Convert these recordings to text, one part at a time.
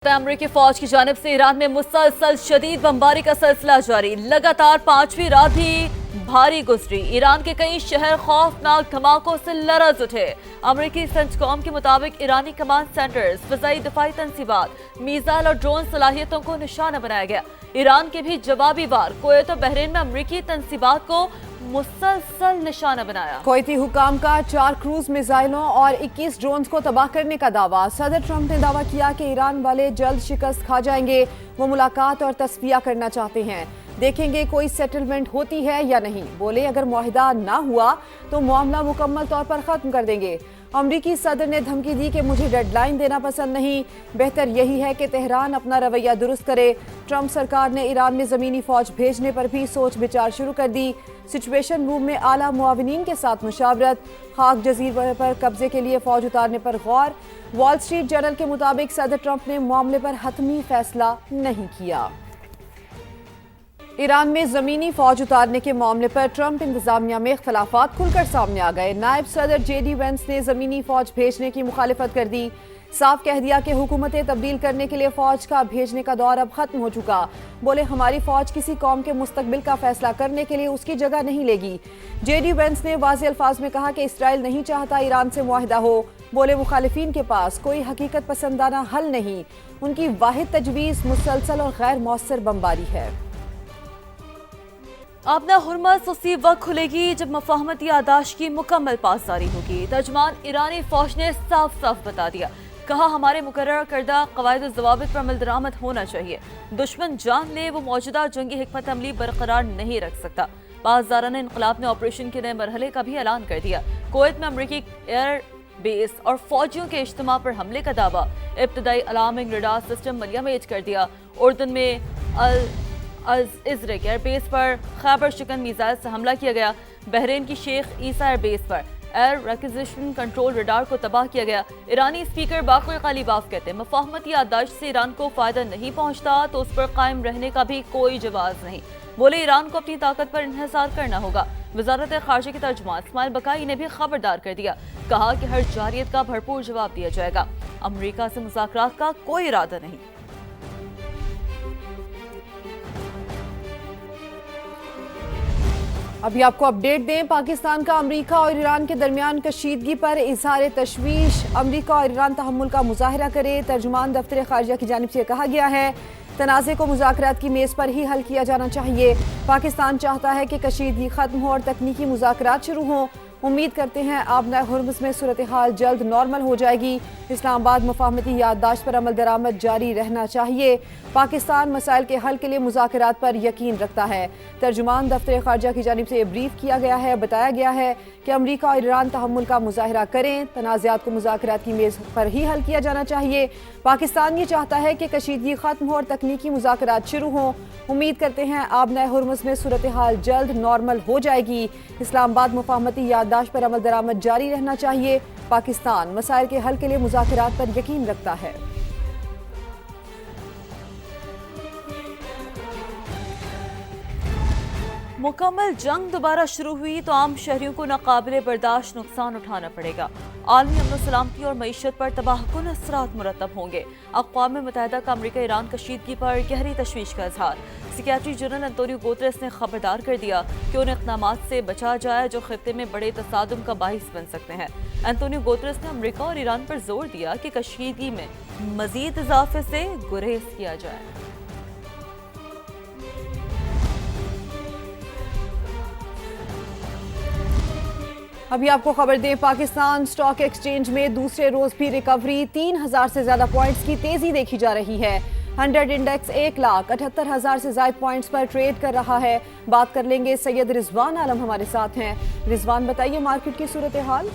अमरीकी फौज की जानिब से ईरान में मुसलसल शदीद बमबारी का सिलसिला जारी। लगातार पांचवीं रात भी भारी गुजरी। ईरान के कई शहर खौफनाक धमाकों से लरज उठे। अमरीकी सेंटकॉम के मुताबिक ईरानी कमांड सेंटर्स, फिजाई दिफाई तंसीबात, मिसाइल और ड्रोन सलाहियतों को निशाना बनाया गया। ईरान के भी जवाबी वार कुवैत और बहरीन में अमरीकी तंसीबात को मुसलसल निशाना बनाया। कुवैती हुकाम का 4 क्रूज मिसाइलों और 21 ड्रोन्स को तबाह करने का दावा। सदर ट्रंप ने दावा किया कि ईरान वाले जल्द शिकस्त खा जाएंगे। वो मुलाकात और तस्फिया करना चाहते हैं, देखेंगे कोई सेटलमेंट होती है या नहीं। बोले अगर मुआहिदा ना हुआ तो मामला मुकम्मल तौर पर खत्म कर देंगे। अमरीकी सदर ने धमकी दी कि मुझे डेडलाइन देना पसंद नहीं, बेहतर यही है कि तेहरान अपना रवैया दुरुस्त करे। ट्रंप सरकार ने ईरान में ज़मीनी फौज भेजने पर भी सोच विचार शुरू कर दी। सिचुएशन रूम में आला मुआविनीन के साथ मुशावरत। खाक जजीरे पर कब्जे के लिए फौज उतारने पर गौर। वॉल स्ट्रीट जर्नल के मुताबिक सदर ट्रंप ने मामले पर हतमी फैसला नहीं किया। ईरान में ज़मीनी फौज उतारने के मामले पर ट्रंप इंतजामिया में इख्तलाफात खुलकर सामने आ गए। नायब सदर JD वेंस ने ज़मीनी फौज भेजने की मुखालिफत कर दी। साफ कह दिया कि हुकूमतें तब्दील करने के लिए फौज का भेजने का दौर अब खत्म हो चुका। बोले हमारी फौज किसी कौम के मुस्तकबिल का फैसला करने के लिए उसकी जगह नहीं लेगी। JD वेंस ने वाज़ेह अल्फाज में कहा कि इसराइल नहीं चाहता ईरान से मुआहिदा हो। बोले मुखालिफिन के पास कोई हकीकत पसंदाना हल नहीं, उनकी वाहिद तजवीज़ मुसलसल और गैर मौसर बमबारी है। अपना हुर्मस उसी वक्त खुलेगी जब मफाहमती यादाश्त की मुकम्मल पासदारी होगी। तर्जुमान ईरानी फौज ने साफ साफ बता दिया, कहा हमारे मुकर्रर करदा कवायद और ज़वाबित पर अमल दरामद होना चाहिए। दुश्मन जान ले वो मौजूदा जंगी हिकमत अमली बरकरार नहीं रख सकता। पासदाराना इनकलाब ने ऑपरेशन के नए मरहले का भी ऐलान कर दिया। कुवैत में अमरीकी एयर बेस और फौजियों के इज्तिमा पर हमले का दावा। इब्तदाई अलार्मिंग रडार सिस्टम मलिया में किया गया। उर्दन में इजरिक एयरबेस पर खैबर शिकन मिसाइल से हमला किया गया। बहरीन की शेख ईसा एयरबेस पर एयर रिक्विजिशन कंट्रोल रडार को तबाह किया गया। ईरानी स्पीकर बाक़र ग़ालिबाफ कहते हैं मफाहमती याददाश्त से ईरान को फ़ायदा नहीं पहुंचता तो उस पर कायम रहने का भी कोई जवाब नहीं। बोले ईरान को अपनी ताकत पर इन्हिसार करना होगा। वज़ारत ख़ारिजा के तर्जुमान इस्माइल बकाई ने भी खबरदार कर दिया, कहा कि हर जारियत का भरपूर जवाब दिया जाएगा। अमरीका से मुज़ाकरात का कोई इरादा नहीं। अभी आपको अपडेट दें, पाकिस्तान का अमेरिका और ईरान के दरमियान कशीदगी पर इज़हार तशवीश। अमेरिका और ईरान तहम्मुल का मुजाहरा करे। तर्जुमान दफ्तर ख़ारिजा की जानिब से कहा गया है तनाज़े को मुज़ाकरात की मेज़ पर ही हल किया जाना चाहिए। पाकिस्तान चाहता है कि कशीदगी ख़त्म हो और तकनीकी मुज़ाकरात शुरू हों। उम्मीद करते हैं आबना हुर्मुज़ में सूरत हाल जल्द नॉर्मल हो जाएगी। इस्लामाबाद मुफाहमती याददाश्त पर अमल दरामद जारी रहना चाहिए। पाकिस्तान मसाइल के हल के लिए मुज़ाकरात पर यकीन रखता है। तर्जुमान दफ्तर ख़ारिजा की जानिब से ब्रीफ किया गया है। बताया गया है कि अमरीका और ईरान तहम्मुल का मुज़ाहरा करें। तनाज़ात को मुज़ाकरात की मेज़ पर ही हल किया जाना चाहिए। पाकिस्तान ये चाहता है कि कशीदगी ख़त्म हो और तकनीकी मुज़ाकरात शुरू हों। उम्मीद करते हैं आबना हुर्मुज़ में सूरत हाल जल्द नॉर्मल हो जाएगी। इस्लामाबाद मुफाहमती याददाश्त पर अमल दरामद जारी रहना चाहिए। पाकिस्तान मसाइल के हल के लिए मुज़ाकरात पर यकीन रखता है। मुकम्मल जंग दोबारा शुरू हुई तो आम शहरियों को नाकाबिले बर्दाश्त नुकसान उठाना पड़ेगा। आलमी अमन सलामती और मईशत पर तबाहकुन असरात मुरतब होंगे। अक़वाम मुत्तहिदा का अमरीका ईरान कशीदगी पर गहरी तशवीश का इजहार। सेक्रेटरी जनरल एंटोनियो गुतेरेस ने खबरदार कर दिया कि उन इक़दामात से बचा जाए जो खित्ते में बड़े तसादुम का बाइस बन सकते हैं। एंटोनियो गुतेरेस ने अमरीका और ईरान पर जोर दिया कि कशीदगी में मजीद इजाफे से गुरेज किया जाए। अभी आपको खबर दें, पाकिस्तान स्टॉक एक्सचेंज में दूसरे रोज भी रिकवरी। 3000 से ज्यादा पॉइंट्स की तेजी देखी जा रही है। 100 इंडेक्स 1,78,000 से ज्यादा पॉइंट्स पर ट्रेड कर रहा है। बात कर लेंगे, सैयद रिजवान आलम हमारे साथ हैं। रिजवान बताइए मार्केट की सूरत हाल।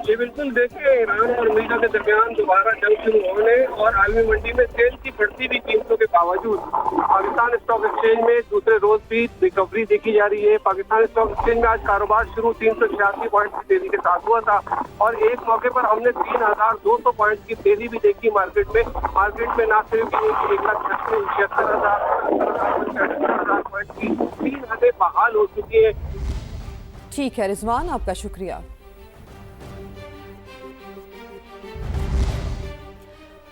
जी बिल्कुल, देखिए ईरान और अमेरिका के दरमियान दोबारा जंग शुरू होने और आलमी मंडी में तेल की बढ़ती हुई कीमतों के बावजूद पाकिस्तान स्टॉक एक्सचेंज में दूसरे रोज भी रिकवरी देखी जा रही है। पाकिस्तान स्टॉक एक्सचेंज में आज कारोबार शुरू 386 पॉइंट की तेजी के साथ हुआ था और एक मौके पर हमने 3200 पॉइंट की तेजी भी देखी मार्केट में। ना सिर्फ 1,76,000 पॉइंट की 3 हदें बहाल हो चुकी है। ठीक है रिजवान, आपका शुक्रिया।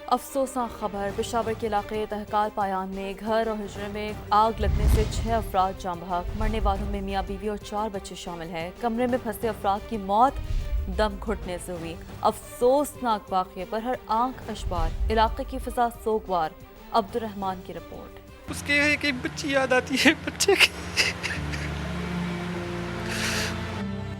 अफसोसनाक खबर पेशावर के इलाके तहकाल पायान में घर और हिजरे में आग लगने से 6 अफराद जाँ बहक। मरने वालों में मियाँ बीवी और 4 बच्चे शामिल हैं। कमरे में फंसे अफराद की मौत दम घुटने से हुई। अफसोसनाक वाक़े पर हर आंख अशबार। इलाके की फिजा सोगवार। अब्दुर्रहमान की रिपोर्ट। उसके एक बच्ची याद आती है, बच्चे की।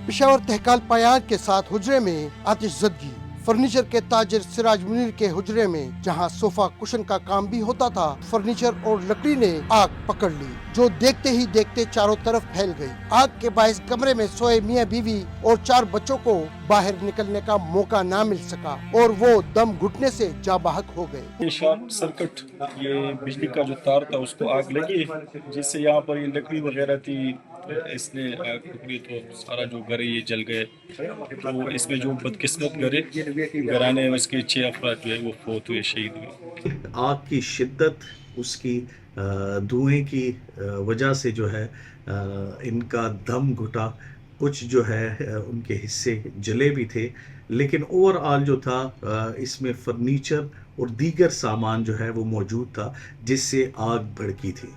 पेशावर तहकाल पायान के साथ हुजरे में आतिशज़दगी। फर्नीचर के ताजिर सिराज मुनीर के हुजरे में जहां सोफा कुशन का काम भी होता था, फर्नीचर और लकड़ी ने आग पकड़ ली, जो देखते ही देखते चारों तरफ फैल गई। आग के बायस कमरे में सोए मियां बीवी और 4 बच्चों को बाहर निकलने का मौका ना मिल सका और वो दम घुटने से जाबाहक हो गए। ये शॉर्ट सर्किट, ये बिजली का जो तार था उसको आग लगी, जिससे यहाँ पर ये लकड़ी वगैरह थी, इसने आग पकड़ी तो सारा जो घर है ये जल गए। तो इसमें जो बदकिस्मत घराने उसके 6 अफराद जो है वो फौत हुए, शहीद हुए। आग की शिद्दत, उसकी धुएं की वजह से जो है इनका दम घुटा। कुछ जो है उनके हिस्से जले भी थे, लेकिन ओवरऑल जो था इसमें फर्नीचर और दीगर सामान जो है वो मौजूद था, जिससे आग भड़की थी।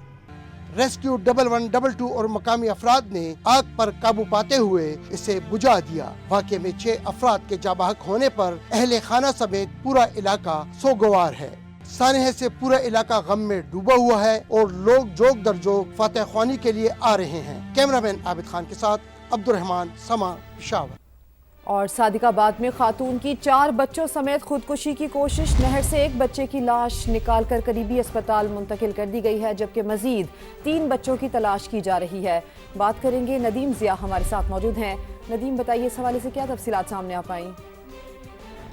रेस्क्यू 1112 और मकामी अफराद ने आग पर काबू पाते हुए इसे बुझा दिया। वाक़े में 6 अफराद के जाबाहक होने पर अहले खाना समेत पूरा इलाका सोगवार है। सानहे से पूरा इलाका गम में डूबा हुआ है और लोग जोग दर जोग फातह ख्वानी के लिए आ रहे हैं। कैमरामैन आबिद खान के साथ अब्दुर्रहमान, समा, पेशावर। और सादिकाबाद में खातून की 4 बच्चों समेत खुदकुशी की कोशिश। नहर से एक बच्चे की लाश निकालकर करीबी अस्पताल मुंतकिल कर दी गई है, जबकि मजीद 3 बच्चों की तलाश की जा रही है। बात करेंगे, नदीम ज़िया हमारे साथ मौजूद हैं। नदीम, बताइए इस हवाले से क्या तफसीलात सामने आ पाई?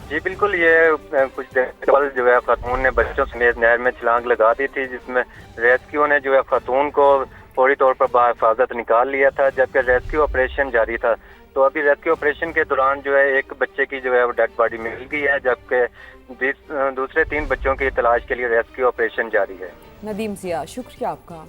जी बिल्कुल, ये कुछ देर कल जो है खातून ने बच्चों समेत नहर में छलांग लगा दी थी, जिसमें रेस्क्यू ने जो है खातून को फौरी तौर पर बाहिफाजत निकाल लिया था, जबकि रेस्क्यू ऑपरेशन जारी था। तो अभी रेस्क्यू ऑपरेशन के दौरान जो है एक बच्चे की जो है वो डेड बॉडी मिल गई है, जबकि दूसरे 3 बच्चों की तलाश के लिए रेस्क्यू ऑपरेशन जारी है। नदीम ज़िया, शुक्रिया आपका।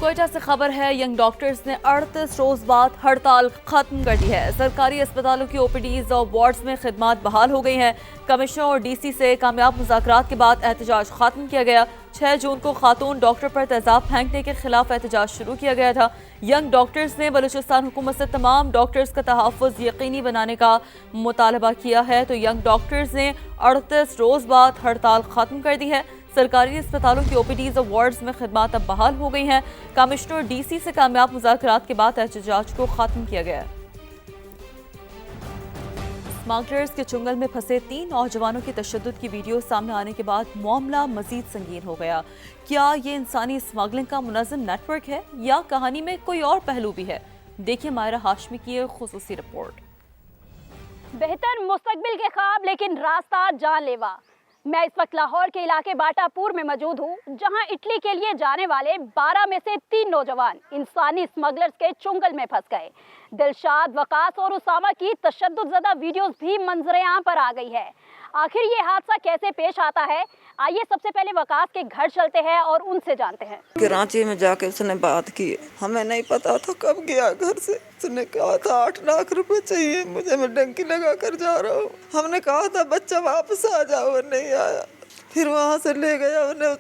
कोयटा से खबर है, यंग डॉक्टर्स ने 38 रोज बाद हड़ताल खत्म कर दी है। सरकारी अस्पतालों की ओपीडीज और वार्ड्स में खिदमात बहाल हो गई हैं। कमिश्नर और डीसी से कामयाब मुज़ाकरात के बाद एहतजाज खत्म किया गया। 6 जून को खातून डॉक्टर पर तेजाब फेंकने के खिलाफ एहतजाज शुरू किया गया था। यंग डॉक्टर्स ने बलूचिस्तान हुकूमत से तमाम डॉक्टर्स का तहफ़्फ़ुज़ यकीनी बनाने का मुतालबा किया है। तो यंग डॉक्टर्स ने 38 रोज बाद हड़ताल खत्म कर दी है। सरकारी अस्पतालों की ओपीडीज और वार्ड्स में खिदमात अब बहाल हो गई हैं। कमिश्नर और डीसी से कामयाब मुज़ाकरात के बाद एहतजाज को खत्म किया गया। स्मगलर्स के चुंगल में फंसे 3 नौजवानों की तशद्दुद की वीडियो सामने आने के बाद मामला मजीद संगीन हो गया। क्या ये इंसानी स्मगलिंग का मुनज़्ज़म नेटवर्क है या कहानी में कोई और पहलू भी है? देखिए मायरा हाशमी की एक खुसूसी रिपोर्ट। बेहतर मुस्तकबिल के ख्वाब लेकिन रास्ता जानलेवा। मैं इस वक्त लाहौर के इलाके बाटापुर में मौजूद हूँ, जहाँ इटली के लिए जाने वाले 12 में से 3 नौजवान इंसानी स्मगलर्स के चुंगल में फंस गए। दिलशाद, वकास और उसामा की तशद्दुदज़दा वीडियोस भी मंजरे आम पर आ गई है। आखिर ये हादसा कैसे पेश आता है, आइए सबसे पहले वकास के घर चलते हैं और उनसे जानते हैं। कराची में जाके उसने बात की, हमें नहीं पता था कब गया घर से। उसने कहा था 8 लाख रुपए चाहिए मुझे, मैं डंकी लगा कर जा रहा हूँ। हमने कहा था बच्चा वापस आ जाओ, नहीं आया। फिर वहाँ से ले गया उन्हें,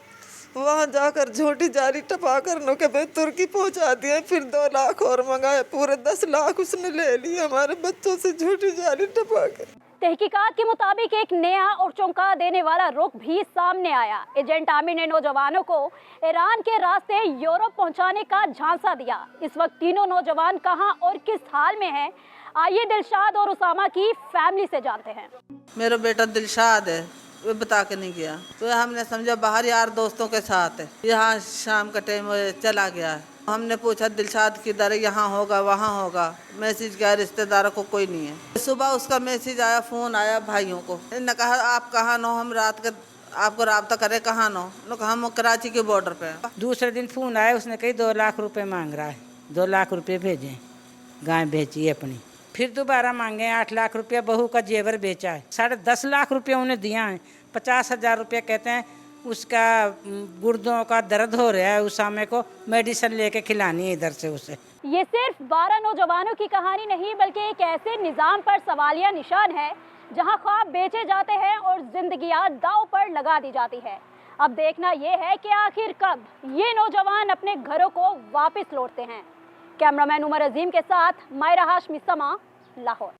वहाँ जाकर झोटी जारी टपा कर के तुर्की पहुँचा दिया। फिर 2 लाख और मंगाए, पूरे 10 लाख उसने ले लिए हमारे बच्चों से झोटी जारी टपा कर। तहकीकात के मुताबिक एक नया और चौंका देने वाला रुख भी सामने आया। एजेंट आमिर ने नौजवानों को ईरान के रास्ते यूरोप पहुंचाने का झांसा दिया। इस वक्त तीनों नौजवान कहां और किस हाल में हैं, आइए दिलशाद और उसामा की फैमिली से जानते हैं। मेरा बेटा दिलशाद है, वो बता के नहीं गया, तो हमने समझा बाहर यार दोस्तों के साथ है, यहाँ शाम का टाइम चला गया है। हमने पूछा दिलशाद किधर है, यहाँ होगा वहाँ होगा, मैसेज किया, रिश्तेदारों को कोई नहीं है। सुबह उसका मैसेज आया, फ़ोन आया भाइयों को, ने कहा आप कहाँ नो, हम रात के आपको राब्ता करे, कहाँ नो, हम कराची के बॉर्डर पे। दूसरे दिन फ़ोन आया, उसने कही 2 लाख रुपए मांग रहा है, 2 लाख रुपए भेजें, गाय बेची अपनी। फिर दोबारा मांगे 8 लाख रुपया, बहू का जेवर बेचा है, 10.5 लाख रुपया उन्हें दिया है। 50,000 रुपया कहते हैं उसका गुर्दों का दर्द हो रहा है, उसामे को मेडिसिन लेके खिलानी है इधर से उसे। ये सिर्फ 12 नौजवानों की कहानी नहीं बल्कि एक ऐसे निज़ाम पर सवालिया निशान है जहां ख्वाब बेचे जाते हैं और जिंदगियां दांव पर लगा दी जाती है। अब देखना ये है कि आखिर कब ये नौजवान अपने घरों को वापस लौटते हैं। कैमरामैन उमर अजीम के साथ मायरा हाशमी, समा, लाहौर।